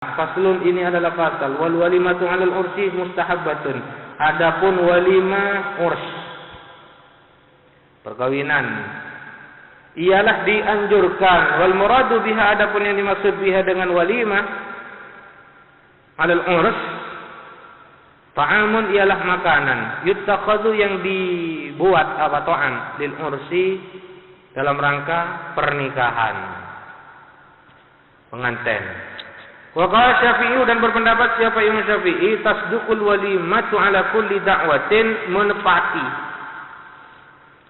Faslun, ini adalah fasal. Wal walimatu 'alal ursi mustahabbatun. Adapun walimah urs, perkawinan, ialah dianjurkan. Wal muradu biha, adapun yang dimaksud biha dengan walimah 'alal urs, ta'amun ialah makanan, yuttakhadhu yang dibuat apa ta'am lil ursi dalam rangka pernikahan, pengantin. Wa qala Syafi'i, dan berpendapat siapa Imam Syafi'i, tasduqul walimatu ala kulli da'watin, menepati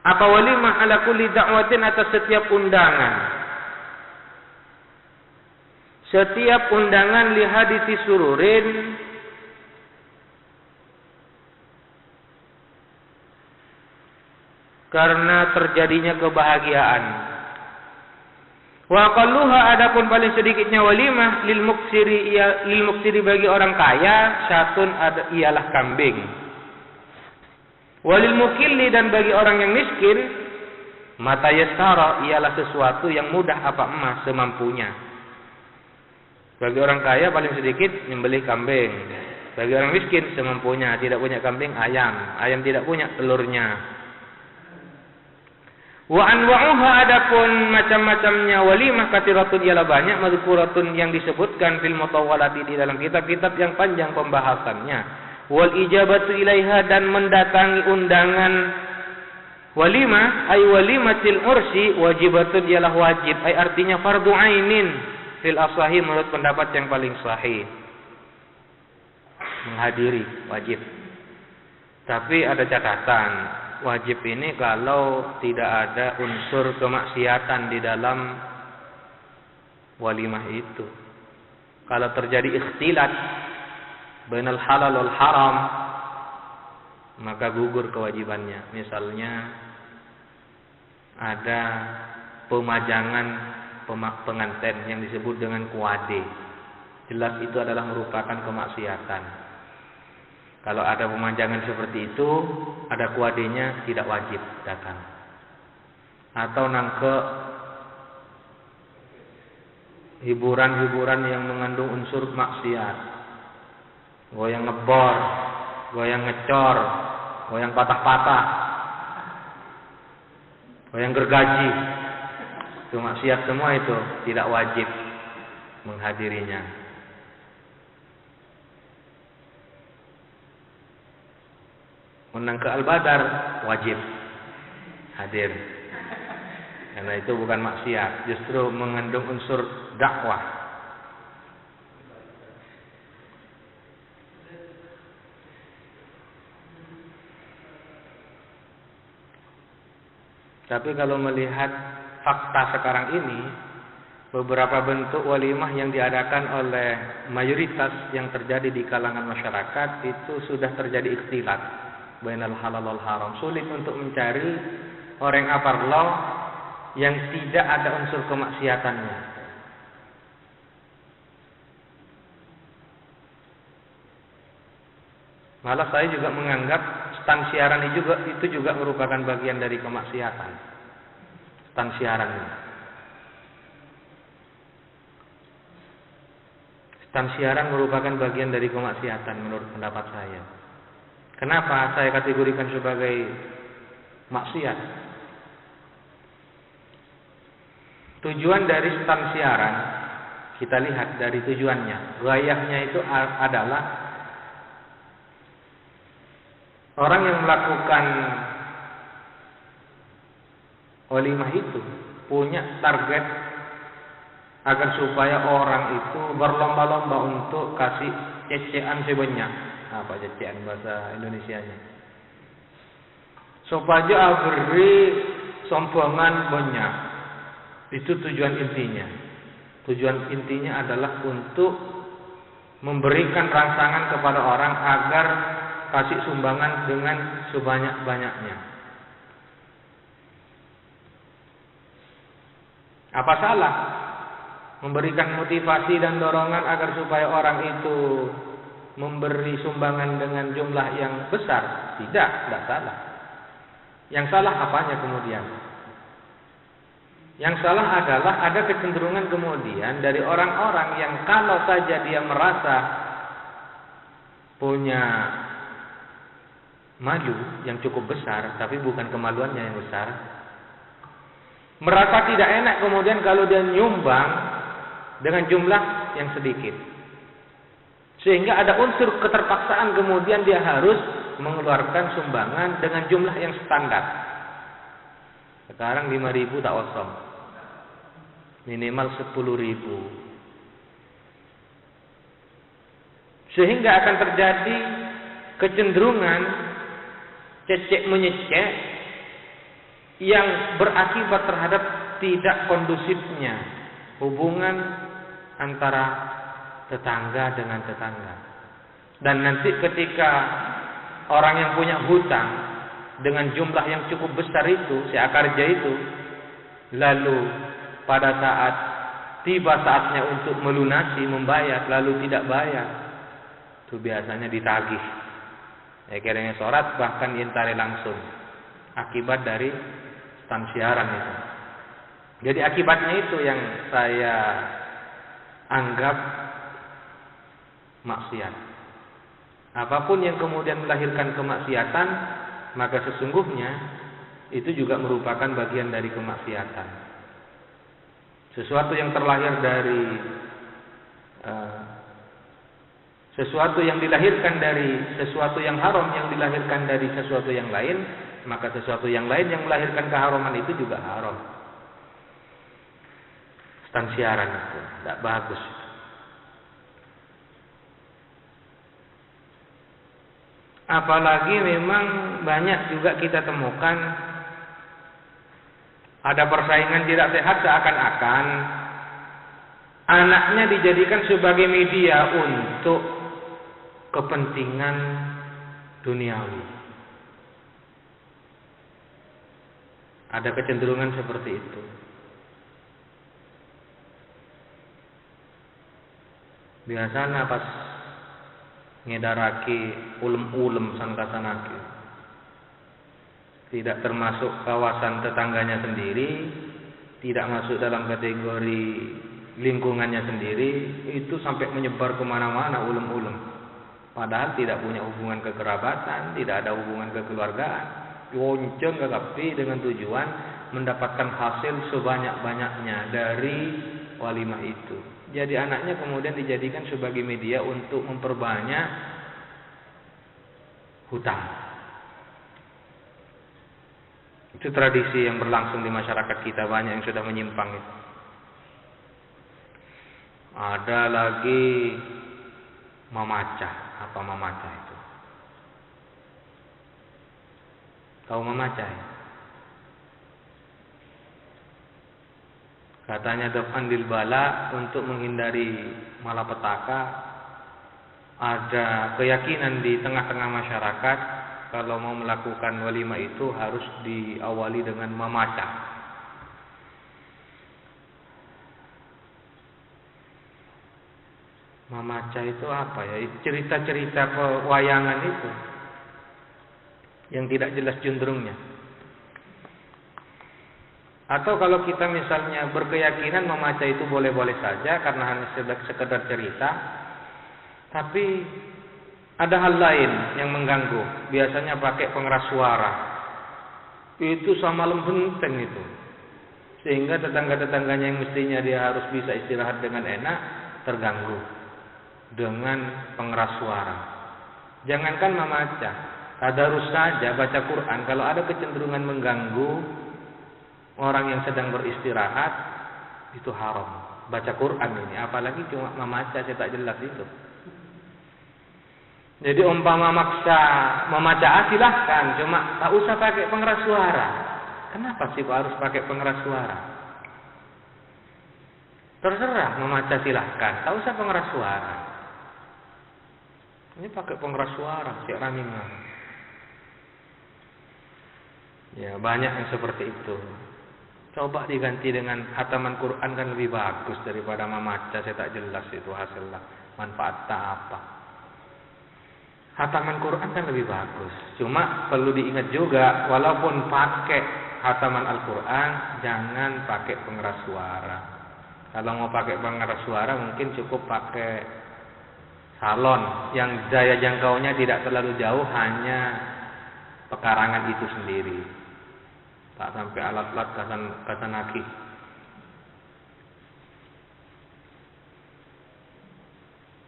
apa walimah ala kulli da'watin, atas setiap undangan. Setiap undangan li hadisi sururin, karena terjadinya kebahagiaan. Wa aqalluha, adapun paling sedikitnya walimah lil muksiri bagi orang kaya, syatun ialah kambing. Walil mukilli, dan bagi orang yang miskin, mata yasara ialah sesuatu yang mudah apa emas semampunya. Bagi orang kaya paling sedikit membeli kambing. Bagi orang miskin semampunya, tidak punya kambing, ayam tidak punya telurnya. Wa anwa'uha, adapun macam-macamnya walimah kathiratun ialah banyak, madhkuratun yang disebutkan fil mutawwalati di dalam kitab-kitab yang panjang pembahasannya. Wal ijabatu ilaiha, dan mendatangi undangan walimah ay walimatil ursi wajibatun ialah wajib, ay artinya fardu ainin fil asahi, menurut pendapat yang paling sahih. Menghadiri wajib. Tapi ada catatan. Wajib ini kalau tidak ada unsur kemaksiatan di dalam walimah itu. Kalau terjadi ikhtilat bainal halal wal haram, maka gugur kewajibannya. Misalnya ada pemajangan pengantin yang disebut dengan kuade. Jelas itu adalah merupakan kemaksiatan. Kalau ada pemajangan seperti itu, ada kuadenya, tidak wajib datang. Atau nangke hiburan-hiburan yang mengandung unsur maksiat, goyang ngebor, goyang ngecor, goyang patah-patah, goyang gergaji, itu maksiat semua, itu tidak wajib menghadirinya. Undang ke Al-Badar wajib hadir, karena itu bukan maksiat, justru mengandung unsur dakwah. Tapi kalau melihat fakta sekarang ini, beberapa bentuk walimah yang diadakan oleh mayoritas yang terjadi di kalangan masyarakat itu sudah terjadi ikhtilat bainal halal wal haram. Sulit untuk mencari orang aparlau yang tidak ada unsur kemaksiatannya. Malah saya juga menganggap stan siaran itu juga merupakan bagian dari kemaksiatan. Stan siaran ini. Stan siaran merupakan bagian dari kemaksiatan menurut pendapat saya. Kenapa saya kategorikan sebagai maksiat? Tujuan dari stan siaran, kita lihat dari tujuannya. Gayahnya itu adalah orang yang melakukan walimah itu punya target agar supaya orang itu berlomba-lomba untuk kasih cecean sebanyak. Apa cecean bahasa Indonesianya? Supaya beri sombongan banyak. Itu tujuan intinya. Tujuan intinya adalah untuk memberikan rangsangan kepada orang agar kasih sumbangan dengan sebanyak-banyaknya. Apa salah memberikan motivasi dan dorongan agar supaya orang itu memberi sumbangan dengan jumlah yang besar? Tidak salah. Yang salah apanya kemudian? Yang salah adalah ada kecenderungan kemudian dari orang-orang yang kalau saja dia merasa punya malu yang cukup besar, tapi bukan kemaluannya yang besar, merasa tidak enak kemudian kalau dia nyumbang dengan jumlah yang sedikit. Sehingga ada unsur keterpaksaan kemudian dia harus mengeluarkan sumbangan dengan jumlah yang standar. Sekarang 5.000 tak kosong. Minimal 10.000. Sehingga akan terjadi kecenderungan cecek menyecek yang berakibat terhadap tidak kondusifnya hubungan antara tetangga dengan tetangga. Dan nanti ketika orang yang punya hutang dengan jumlah yang cukup besar itu, si akarja itu, lalu pada saat tiba saatnya untuk melunasi, membayar, lalu tidak bayar, itu biasanya ditagih. Akhirnya sorat bahkan intari langsung akibat dari stansiaran itu. Jadi akibatnya itu yang saya anggap maksiat. Apapun yang kemudian melahirkan kemaksiatan, maka sesungguhnya itu juga merupakan bagian dari kemaksiatan. Sesuatu yang terlahir dari sesuatu yang dilahirkan dari sesuatu yang haram yang dilahirkan dari sesuatu yang lain, maka sesuatu yang lain yang melahirkan keharaman itu juga haram. Stansiaran itu tidak bagus. Apalagi memang banyak juga kita temukan ada persaingan tidak sehat, seakan-akan anaknya dijadikan sebagai media untuk kepentingan duniawi. Ada kecenderungan seperti itu. Biasanya pas ngedaraki ulem-ulem sangkasanaki, tidak termasuk kawasan tetangganya sendiri, tidak masuk dalam kategori lingkungannya sendiri, itu sampai menyebar kemana-mana ulem-ulem. Padahal tidak punya hubungan kekerabatan, tidak ada hubungan kekeluargaan. Yonceng kekapi dengan tujuan mendapatkan hasil sebanyak-banyaknya dari walimah itu. Jadi anaknya kemudian dijadikan sebagai media untuk memperbanyak hutang. Itu tradisi yang berlangsung di masyarakat kita, banyak yang sudah menyimpang itu. Ada lagi memacah. Apa memacah itu? Tahu memacah ya? Katanya daf'an lil bala, untuk menghindari malapetaka. Ada keyakinan di tengah-tengah masyarakat kalau mau melakukan walimah itu harus diawali dengan memacah. Memacah itu apa ya? Cerita-cerita pewayangan itu yang tidak jelas cenderungnya. Atau kalau kita misalnya berkeyakinan memacah itu boleh-boleh saja karena hanya sekedar cerita, tapi ada hal lain yang mengganggu. Biasanya pakai pengeras suara. Itu sama lembenteng itu. Sehingga tetangga-tetangganya yang mestinya dia harus bisa istirahat dengan enak, terganggu dengan pengeras suara. Jangankan memacah, tadarus saja baca Quran, kalau ada kecenderungan mengganggu orang yang sedang beristirahat, itu haram. Baca Quran ini, apalagi cuma memacah tak jelas itu. Jadi umpama maksa memacah silahkan, cuma tak usah pakai pengeras suara. Kenapa sih kok harus pakai pengeras suara? Terserah memacah silahkan, tak usah pengeras suara. Ini pakai pengeras suara, si ramingan. Ya banyak yang seperti itu. Coba diganti dengan hataman Quran kan lebih bagus daripada memacah saya tak jelas itu hasilnya manfaatnya apa. Hataman Quran kan lebih bagus. Cuma perlu diingat juga, walaupun pakai hataman Al-Quran, jangan pakai pengeras suara. Kalau mau pakai pengeras suara mungkin cukup pakai salon yang daya jangkaunya tidak terlalu jauh, hanya pekarangan itu sendiri. Tak sampai alat-alat kasanaki.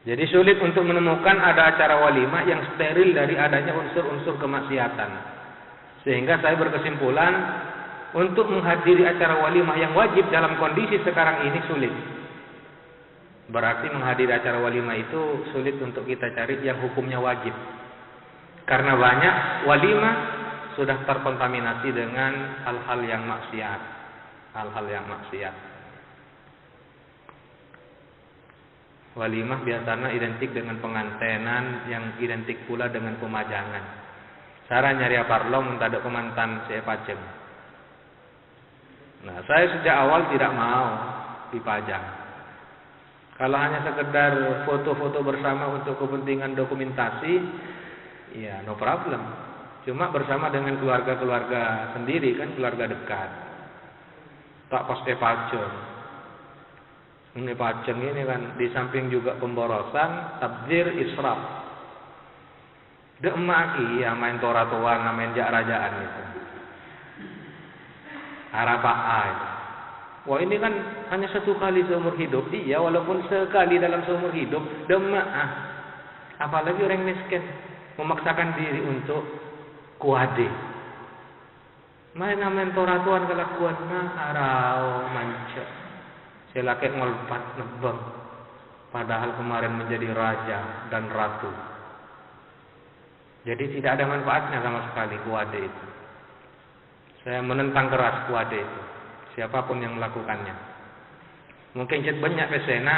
Jadi sulit untuk menemukan ada acara walimah yang steril dari adanya unsur-unsur kemaksiatan. Sehingga saya berkesimpulan untuk menghadiri acara walimah yang wajib dalam kondisi sekarang ini sulit. Berarti menghadiri acara walimah itu sulit untuk kita cari yang hukumnya wajib. Karena banyak walimah sudah terkontaminasi dengan hal-hal yang maksiat. Hal-hal yang maksiat. Walimah biasanya identik dengan pengantenan yang identik pula dengan pemajangan. Cara nyari parlong mentada kemantan saya paceng. Nah, saya sejak awal tidak mau dipajang. Kalau hanya sekedar foto-foto bersama untuk kepentingan dokumentasi, ya no problem. Cuma bersama dengan keluarga-keluarga sendiri kan, keluarga dekat. Tak pakai paceng. Ini paceng ini kan di samping juga pemborosan, tabdzir, israf. Dek maki ya main toratuan, main jak rajaan itu. Arafah. Wah ini kan hanya satu kali seumur hidup. Iya, walaupun sekali dalam seumur hidup, demaah. Apalagi orang miskin memaksakan diri untuk kuade. Main toratuan kelakuan harau manca. Saya laki ngolpat nebeng. Padahal kemarin menjadi raja dan ratu. Jadi tidak ada manfaatnya sama sekali kuade itu. Saya menentang keras kuade itu. Siapapun yang melakukannya. Mungkin banyak pesena,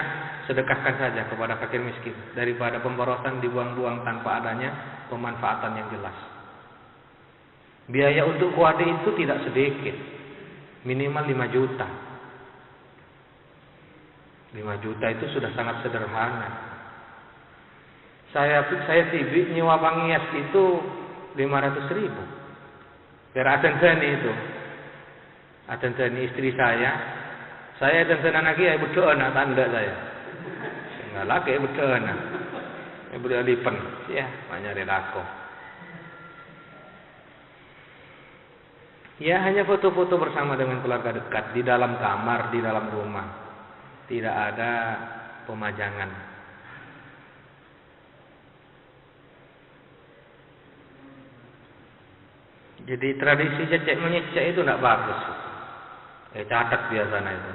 sedekahkan saja kepada fakir miskin. Daripada pemborosan dibuang-buang tanpa adanya pemanfaatan yang jelas. Biaya untuk kuade itu tidak sedikit. Minimal 5 juta. 5 juta itu sudah sangat sederhana. Saya tibik nyewa pangias itu 500.000. Biar aden-aden itu. Aden-aden istri saya aden-aden lagi ya berdoa nak tanda saya. Enggak lagi berdoa nak. Ya berdoa lipen. Ya, banyak relako. Ya hanya foto-foto bersama dengan keluarga dekat di dalam kamar, di dalam rumah. Tidak ada pemajangan. Jadi tradisi cecek menyecek itu tidak bagus. Catat biasanya itu.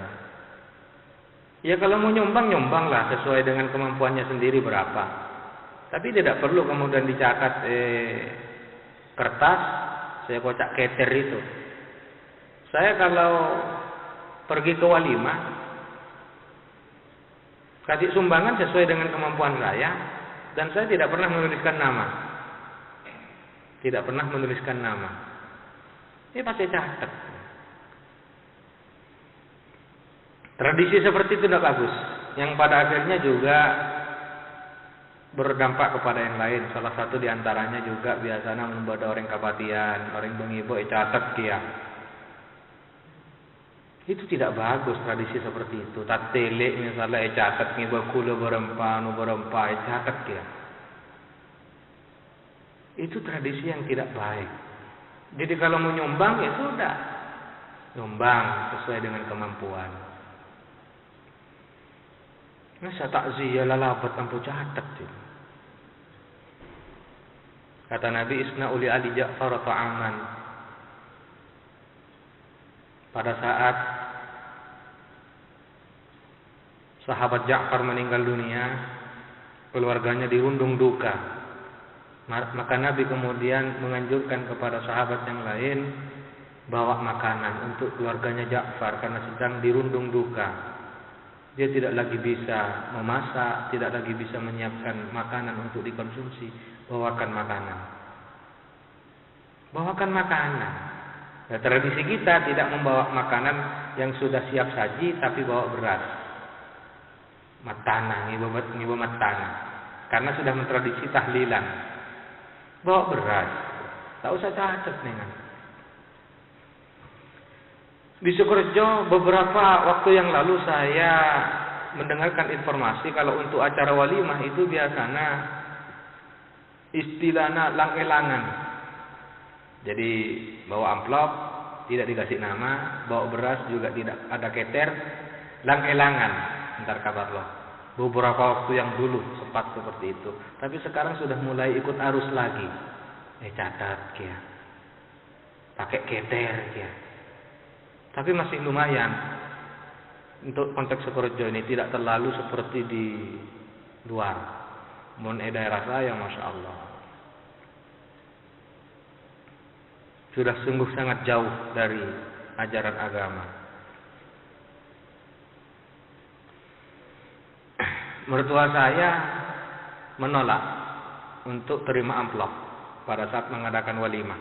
Ya kalau mau nyumbanglah sesuai dengan kemampuannya sendiri berapa. Tapi tidak perlu kemudian dicatat kertas, saya kocak keter itu. Saya kalau pergi ke walimah, kasih sumbangan sesuai dengan kemampuan saya, dan saya tidak pernah menuliskan nama. Tidak pernah menuliskan nama. Ini pasti catat. Tradisi seperti itu tidak bagus. Yang pada akhirnya juga berdampak kepada yang lain. Salah satu diantaranya juga biasanya membuat orang kebatian, orang bengibo catat kia. Itu tidak bagus tradisi seperti itu. Tatele misalnya catat ngiba kula berempa catat dia. Itu tradisi yang tidak baik. Jadi kalau mau nyumbang ya sudah. Nyumbang sesuai dengan kemampuan. Masa takziah lalabat tanpa catat dia. Kata Nabi Isna uli Ali Ja'far ta'aman. Pada saat sahabat Ja'far meninggal dunia, keluarganya dirundung duka. Maka Nabi kemudian menganjurkan kepada sahabat yang lain bawa makanan untuk keluarganya Ja'far karena sedang dirundung duka. Dia tidak lagi bisa memasak, tidak lagi bisa menyiapkan makanan untuk dikonsumsi. Bawakan makanan. Bawakan makanan. Nah, tradisi kita tidak membawa makanan yang sudah siap saji, tapi bawa beras. Matana, ngiba matana. Karena sudah mentradisi tahlilan. Bawa beras. Tak usah cacat nih kan. Di Sukorejo beberapa waktu yang lalu saya mendengarkan informasi kalau untuk acara walimah itu biasanya istilahnya lang-elangan. Jadi bawa amplop tidak dikasih nama, bawa beras juga tidak ada keter, lang-elangan. Ntar kabar loh. Beberapa waktu yang dulu sempat seperti itu, tapi sekarang sudah mulai ikut arus lagi. Catat kia, pakai keter kia. Tapi masih lumayan untuk konteks Sukorejo ini, tidak terlalu seperti di luar. Mun daerah saya, masya Allah, sudah sungguh sangat jauh dari ajaran agama. Mertua saya menolak untuk terima amplop pada saat mengadakan walimah.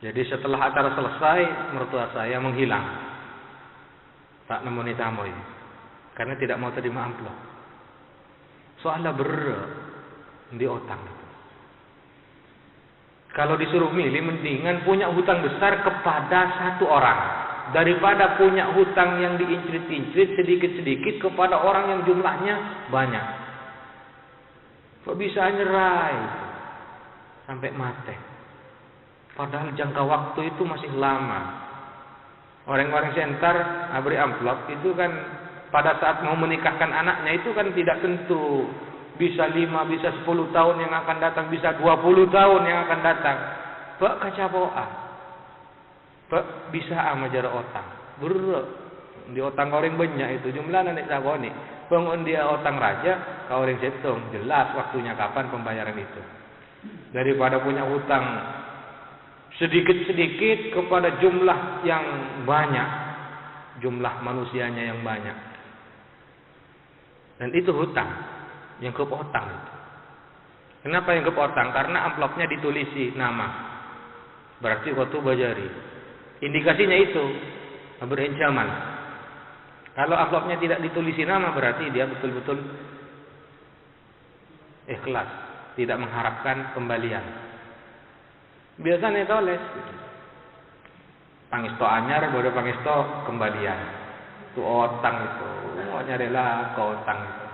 Jadi setelah acara selesai, mertua saya menghilang. Tak nemuni tamu ini, karena tidak mau terima amplop. Soalnya di otak. Kalau disuruh milih, mendingan punya hutang besar kepada satu orang daripada punya hutang yang diincrit-incrit sedikit-sedikit kepada orang yang jumlahnya banyak. Kok bisa nyerai sampai mati? Padahal jangka waktu itu masih lama. Orang-orang sentar beri amplop itu kan pada saat mau menikahkan anaknya itu kan tidak tentu bisa 5, bisa 10 tahun yang akan datang, bisa 20 tahun yang akan datang. Pak kacapoa. Pak bisa amajar otang. Di otang orang banyak itu jumlah nenek sagoni. Bangun dia otang raja, kau orang setung, jelas waktunya kapan pembayaran itu. Daripada punya hutang sedikit-sedikit kepada jumlah yang banyak, jumlah manusianya yang banyak. Dan itu hutang, yang kepotang itu. Kenapa yang kepotang? Karena amplopnya ditulisi nama. Berarti waktu bajari. Indikasinya itu berencaman. Kalau amplopnya tidak ditulisi nama, berarti dia betul-betul ikhlas, tidak mengharapkan kembalian. Biasanya toles pangisto anyar, bodoh pangisto kembalian. Itu otang itu, mau nyarilah ke otang itu.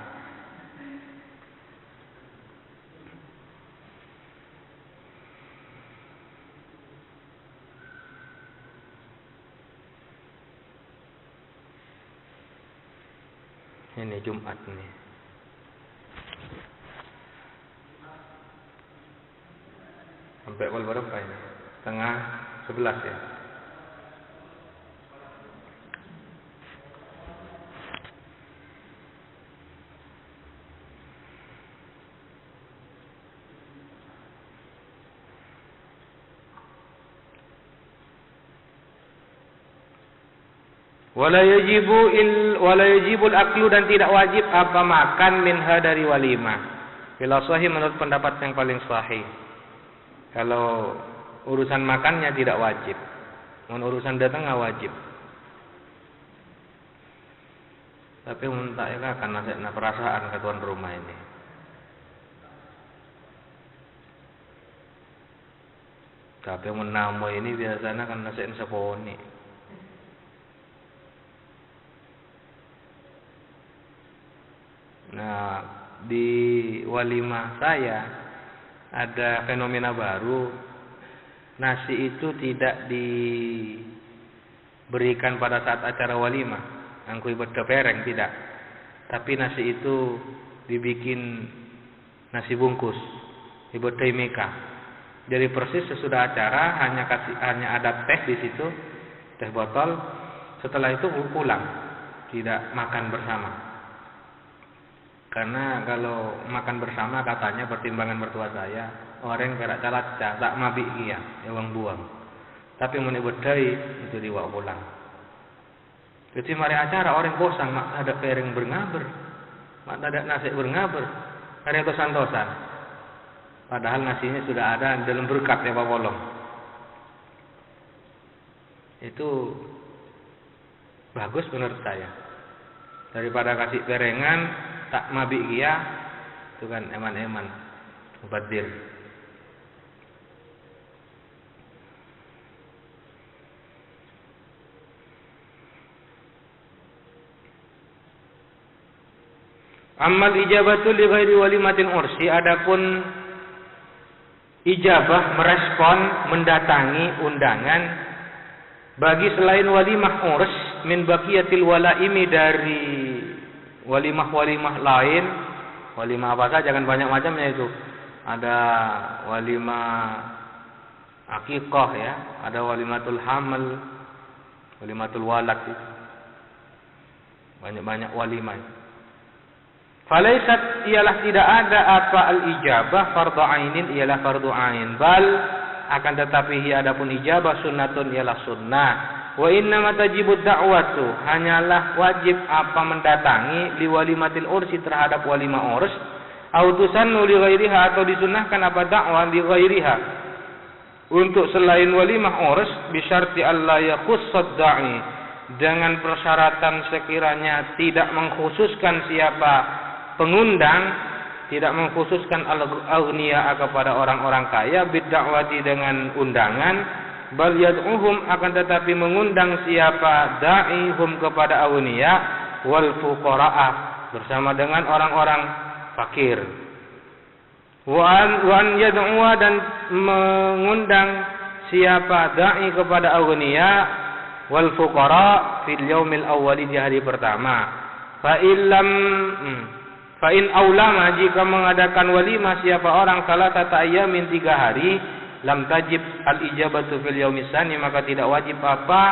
Ini Jumat nih. Sampai pukul berapa ini? 10:30 ya. Wala yajibul aklu, dan tidak wajib apa makan minha dari walimah. Bila sahih menurut pendapat yang paling sahih. Kalau urusan makannya tidak wajib. Urusan datang nggak wajib. Tapi muntah ya kan ada perasaan ke tuan rumah ini. Tapi menamu ini biasanya kan nasiin seponi. Nah, di walimah saya ada fenomena baru. Nasi itu tidak diberikan pada saat acara walimah, angkui berkepereng tidak. Tapi nasi itu dibikin nasi bungkus, ibadai meka. Jadi persis sesudah acara hanya ada teh di situ, teh botol. Setelah itu pulang, tidak makan bersama. Karena kalau makan bersama katanya pertimbangan mertua saya, orang perak calat tak mabik dia, buang-buang. Tapi menibadai itu dibawa pulang. Jadi mari acara orang bosan, mak ada piring berngabur, mak ada nasi berngabur, ada tosan-tosan. Padahal nasinya sudah ada dalam berkat ya Pak Polong. Itu bagus menurut saya. Daripada kasih piringan tak mabik dia, itu kan eman-eman, mubadir. Amal ijabatu li ghairi walimatin ursi, adapun ijabah merespon mendatangi undangan bagi selain walimah urs min baqiyatil walaimi, dari walimah-walimah lain. Walimah apa saja, kan banyak macamnya itu. Ada walimah akikah ya, ada walimatul hamal, walimatul walad. Banyak-banyak walimah. Falaisat, ialah tidak ada apa al-ijabah fardhu ainin, ialah fardhu ain. Bal, akan tetapi adapun ijabah sunnatun, ialah sunnah. Wa inna ma tajibud da'watu, hanyalah wajib apa mendatangi li walimatil ursi, terhadap walimah urs, au tusannu li ghairiha, atau disunnahkan apa dakwah li ghairiha, untuk selain walimah urs, bisyarti alla yakhussad da'i, dengan persyaratan sekiranya tidak mengkhususkan siapa pengundang, tidak mengkhususkan al-aghniya kepada orang-orang kaya, bid-da'wati dengan undangan, bal yad'uhum, akan tetapi mengundang siapa da'ihum kepada aghniya, wal fuqara'ah, bersama dengan orang-orang fakir. Wa an yad'uwa, dan mengundang siapa da'i kepada aghniya wal fuqara fil yaumil awwali, di hari pertama. Fa in aulama, jika mengadakan walimah siapa orang salatata ayamin, 3 hari, lam tajib al ijabatu fil yaumis tsani, maka tidak wajib apa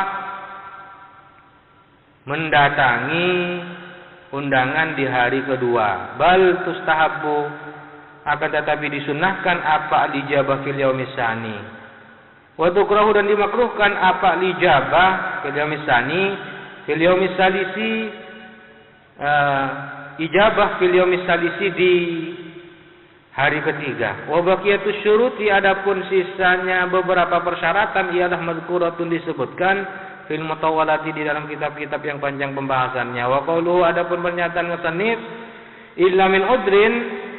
mendatangi undangan di hari kedua. Bal tustahabu, akan tetapi disunnahkan apa al ijabah fil yaumis tsani. Wa tukrahu, dan dimakruhkan apa al ijabah fil yaumis tsani, fil yaumis salisi, ijabah fil yaumis salisi, di hari ketiga. Wa baqiyatus syuruti, adapun sisanya beberapa persyaratan, ialah mazkuratun, disebutkan fil mutawwalati, di dalam kitab-kitab yang panjang pembahasannya. Wa qauluhu, adapun pernyataan musannif, illa min udrin,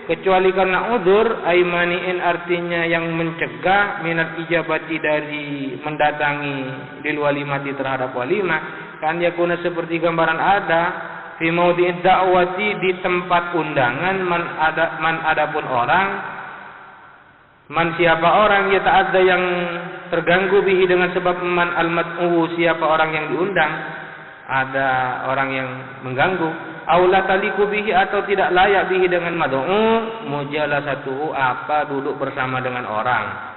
kecuali karena udzur, aimaniin, artinya yang mencegah, minat ijabati, dari mendatangi lil walimati, terhadap walimah, kan yakuna, seperti gambaran ada, fi maudhi'id da'wati, di tempat undangan, man adapun orang, man siapa orang, ya ta'adza, yang terganggu bihi, dengan sebab man al-mad'u, siapa orang yang diundang, ada orang yang mengganggu, aula taliku bihi, atau tidak layak bihi dengan mad'u, mujalasatuhu, apa duduk bersama dengan orang.